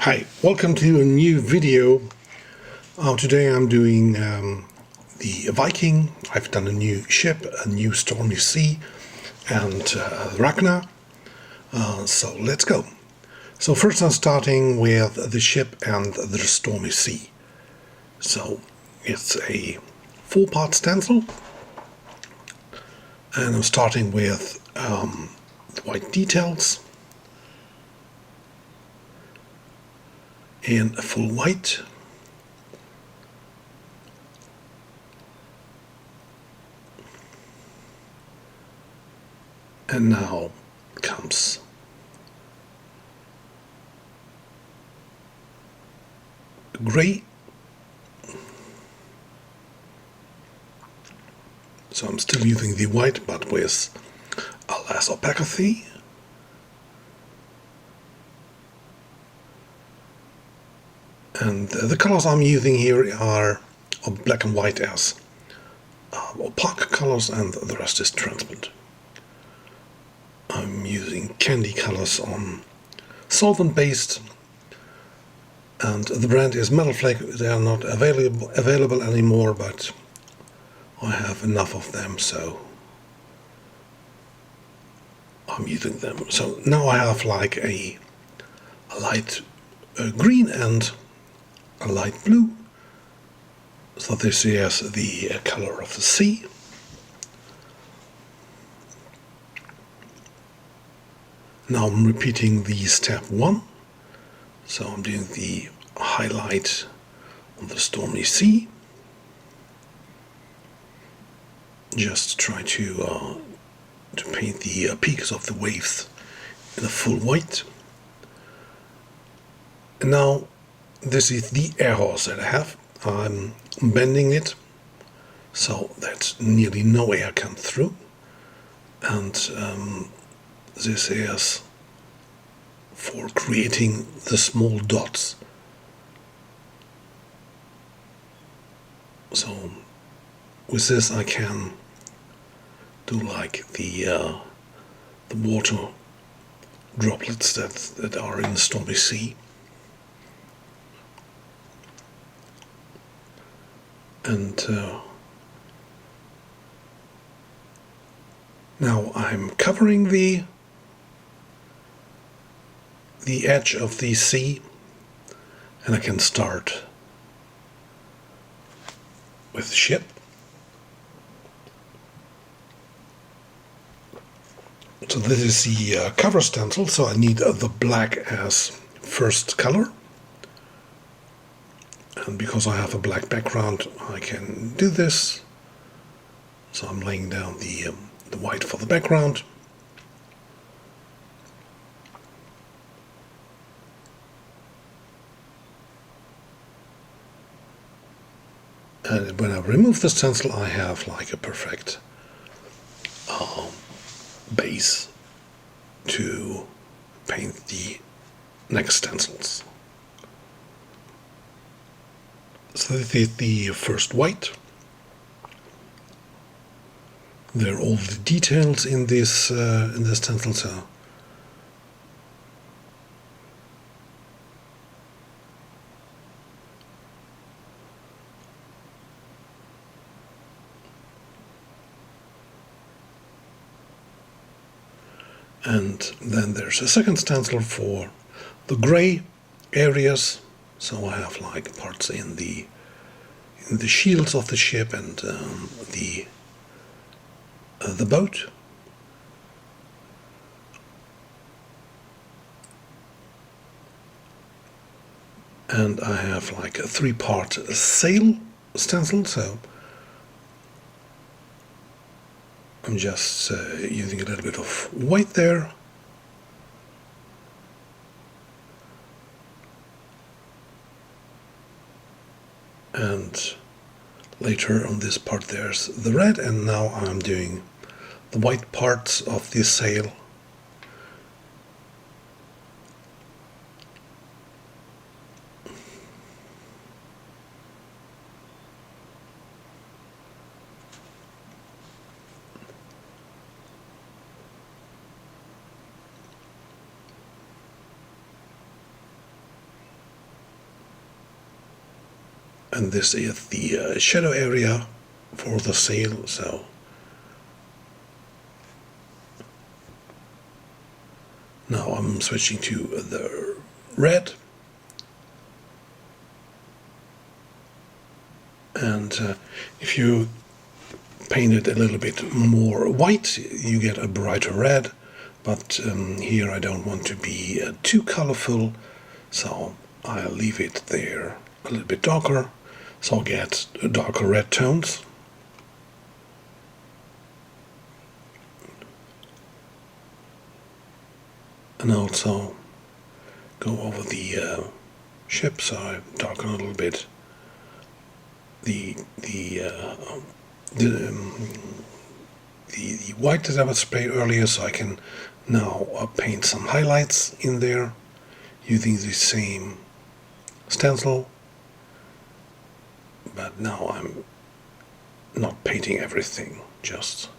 Hi, welcome to a new video. Today I'm doing the Viking. I've done a new ship, a new stormy sea, and Ragnar. So let's go. So first I'm starting with the ship and the stormy sea. So it's a 4-part stencil, and I'm starting with the white details in full white. And now comes gray. So I'm still using the white, but with a less opacity. And the colors I'm using here are black and white as opaque colors, and the rest is transparent. I'm using candy colors on solvent based, and the brand is Metalflake. They are not available anymore, but I have enough of them, so I'm using them. So now I have like a light green and a light blue. So this is the color of the sea. Now I'm repeating the step 1. So I'm doing the highlight on the stormy sea. Just try to paint the peaks of the waves in a full white. And now this is the air hose that I have. I'm bending it so that nearly no air comes through. And this is for creating the small dots. So with this I can do like the water droplets that are in the stormy sea. And now I'm covering the edge of the sea, and I can start with the ship. So this is the cover stencil, so I need the black as first color. And because I have a black background, I can do this. So I'm laying down the white for the background. And when I remove the stencil, I have like a perfect base to paint the next stencils. So this is the first white. There are all the details in this stencil. So and then there's a second stencil for the gray areas. So I have like parts in the shields of the ship and the boat. And I have like a 3-part sail stencil, so I'm just using a little bit of white there. And later on this part there's the red, and now I'm doing the white parts of the sail. and this is the shadow area for the sail. So now I'm switching to the red, and if you paint it a little bit more white, you get a brighter red, but here I don't want to be too colorful, so I'll leave it there a little bit darker, so I'll get darker red tones. And also go over the ship, so I darken a little bit the white that I was sprayed earlier, so I can now paint some highlights in there using the same stencil. But now I'm not painting everything, just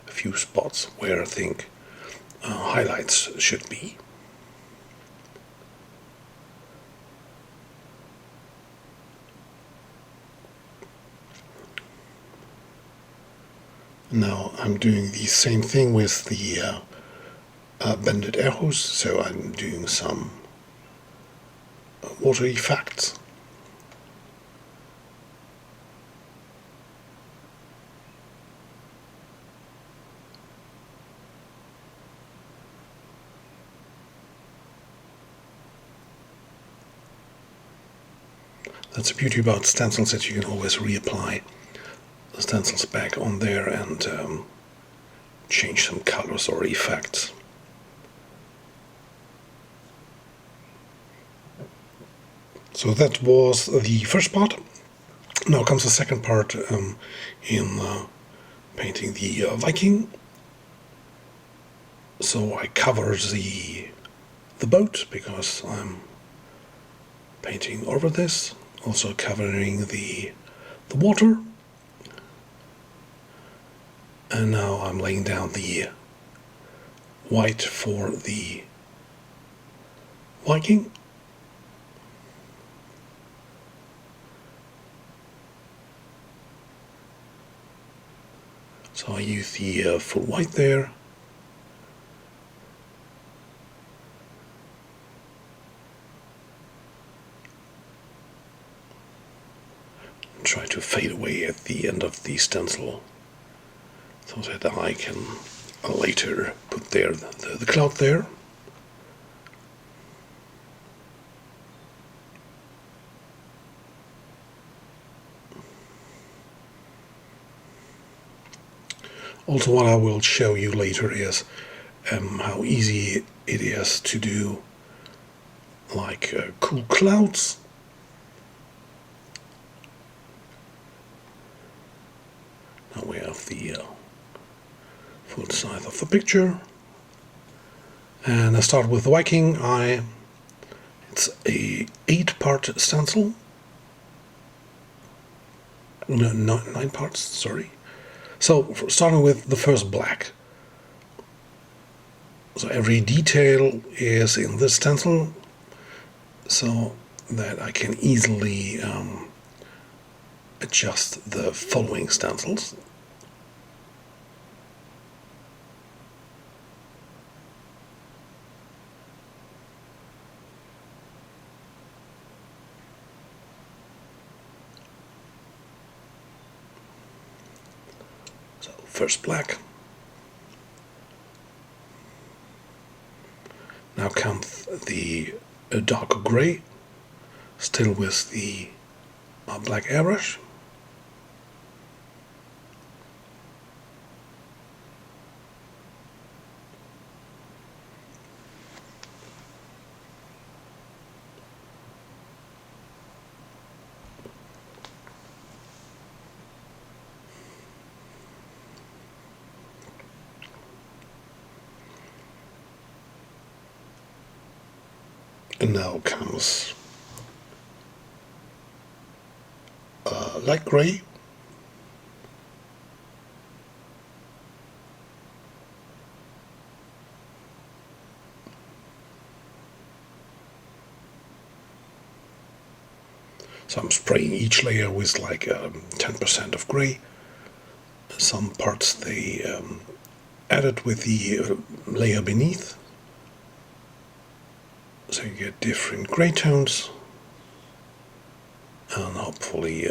a few spots where I think highlights should be. Now I'm doing the same thing with the bended arrows, so I'm doing some water effects. That's the beauty about stencils, that you can always reapply the stencils back on there and change some colors or effects. So that was the first part. Now comes the second part in painting the Viking. So I cover the boat because I'm painting over this, also covering the water, and now I'm laying down the white for the Viking. So I use the full white there. Try to fade away at the end of the stencil so that I can later put there the cloud there. Also, what I will show you later is how easy it is to do like cool clouds. Now we have the full size of the picture, and I start with the Viking. It's a 8-part stencil. No, 9 parts. Sorry. So starting with the first black. So every detail is in this stencil, so that I can easily adjust the following stencils. So first black. Now comes the darker grey, still with the black airbrush. And now comes light grey. So I'm spraying each layer with like 10% of gray. Some parts they added with the layer beneath. So you get different gray tones and hopefully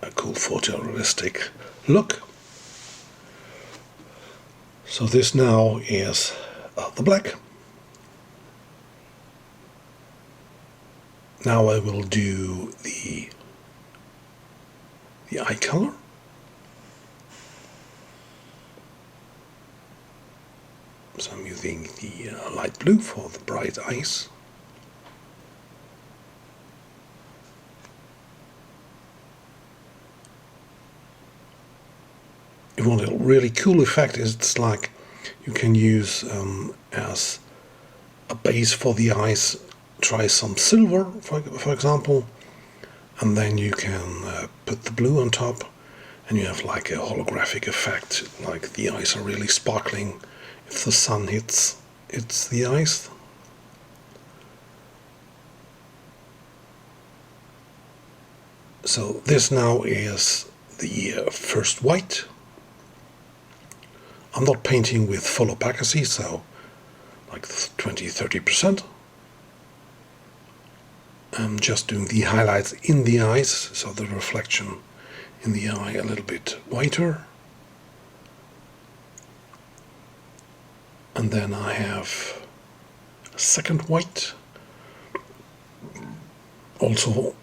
a cool photorealistic look. So this now is the black. Now I will do the eye color. So I'm using the light blue for the bright eyes. If you want a really cool effect, it's like you can use as a base for the eyes, try some silver for example, and then you can put the blue on top and you have like a holographic effect, like the eyes are really sparkling if the sun hits the eyes. So this now is the first white. I'm not painting with full opacity, so like 20-30%. I'm just doing the highlights in the eyes, so the reflection in the eye a little bit whiter. And then I have a second white, also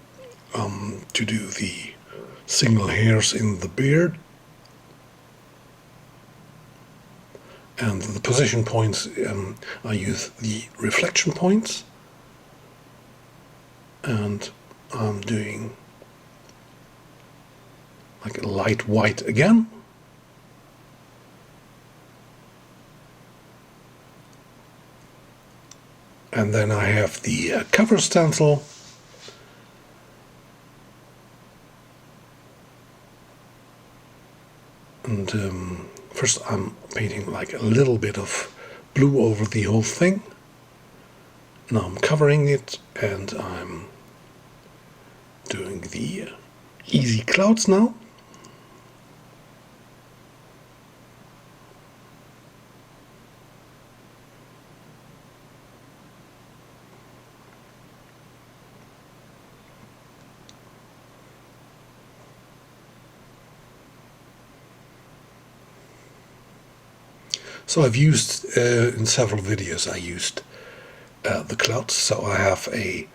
to do the single hairs in the beard. And the position points, I use the reflection points, and I'm doing like a light white again. And then I have the cover stencil. And first I'm painting like a little bit of blue over the whole thing. Now I'm covering it and I'm doing the easy clouds now. So I've used, in several videos, I used the clouds. So I have a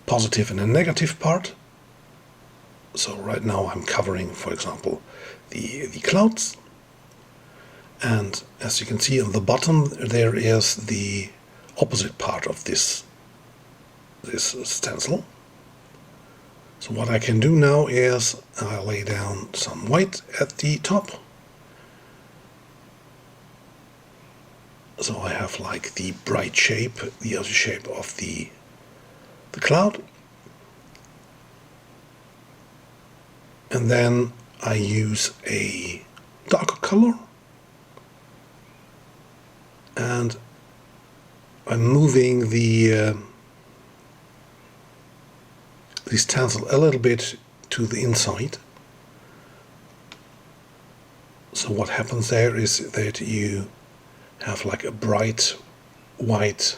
positive and a negative part. So right now I'm covering, for example, the clouds. And as you can see on the bottom, there is the opposite part of this stencil. So what I can do now is I lay down some white at the top. So I have like the bright shape, the other shape of the cloud. And then I use a darker color. And I'm moving the stencil a little bit to the inside. So what happens there is that you have like a bright white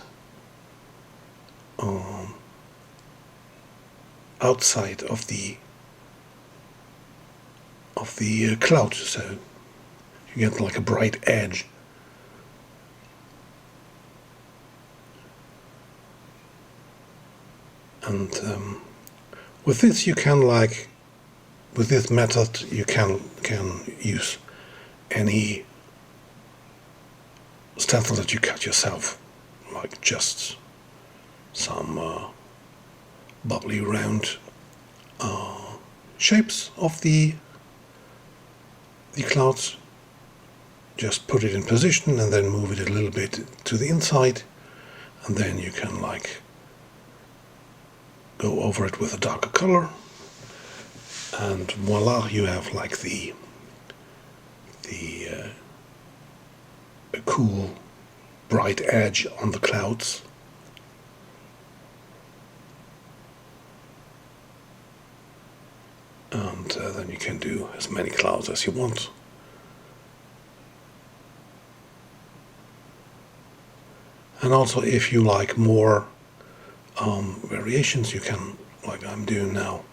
outside of the cloud, so you get like a bright edge. And with this you can with this method you can use any stencil that you cut yourself, like just some bubbly round shapes of the clouds. Just put it in position and then move it a little bit to the inside, and then you can go over it with a darker color, and voila, you have like a cool bright edge on the clouds. and then you can do as many clouds as you want. And also, if you like more variations, you can, like I'm doing now,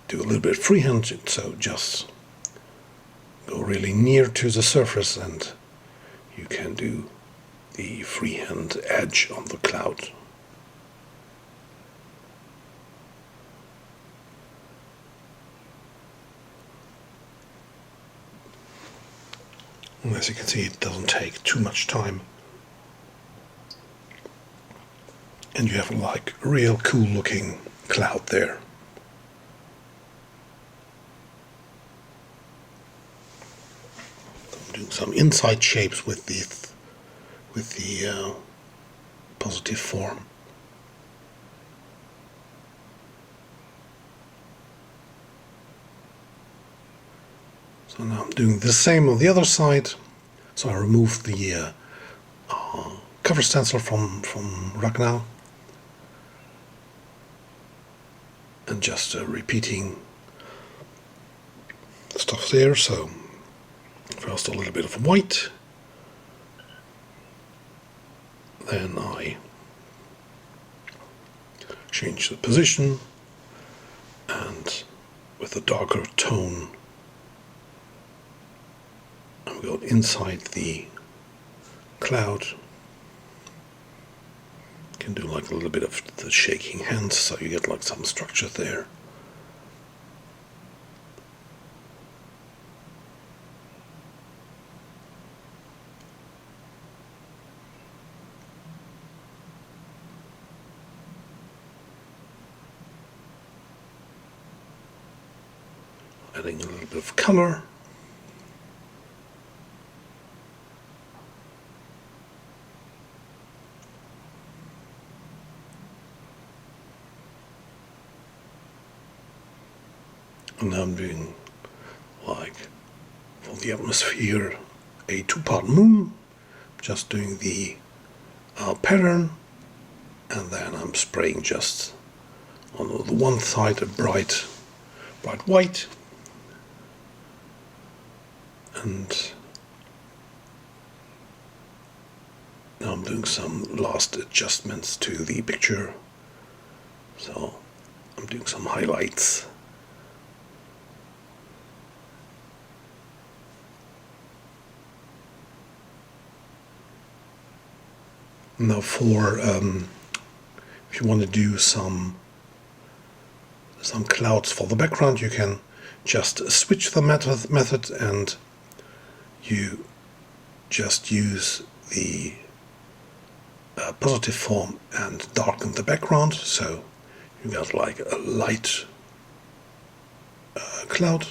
do a little bit freehand, so just go really near to the surface and you can do the freehand edge on the cloud. And as you can see, it doesn't take too much time. And you have like a real cool looking cloud there. I'm doing some inside shapes with the positive form. So now I'm doing the same on the other side. So I removed the cover stencil from Ragnar, and just repeating stuff there. So first a little bit of white, then I change the position, and with a darker tone I'm going inside the cloud. Can do like a little bit of the shaking hands, so you get like some structure there. Adding a little bit of color. And now I'm doing, like, for the atmosphere, a two-part moon. Just doing the pattern, and then I'm spraying just on the one side a bright white, and now I'm doing some last adjustments to the picture. So I'm doing some highlights. Now for if you want to do some clouds for the background, you can just switch the method and you just use the positive form and darken the background, so you got like a light cloud,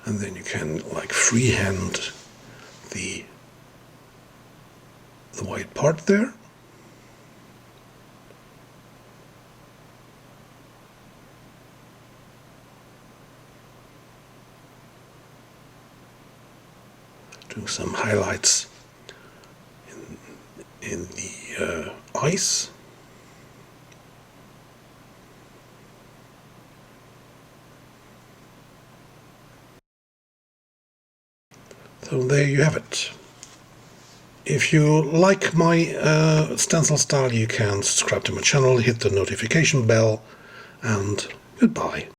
and then you can like freehand the white part there. Doing some highlights in the eyes. So there you have it. If you like my stencil style, you can subscribe to my channel, hit the notification bell, and goodbye.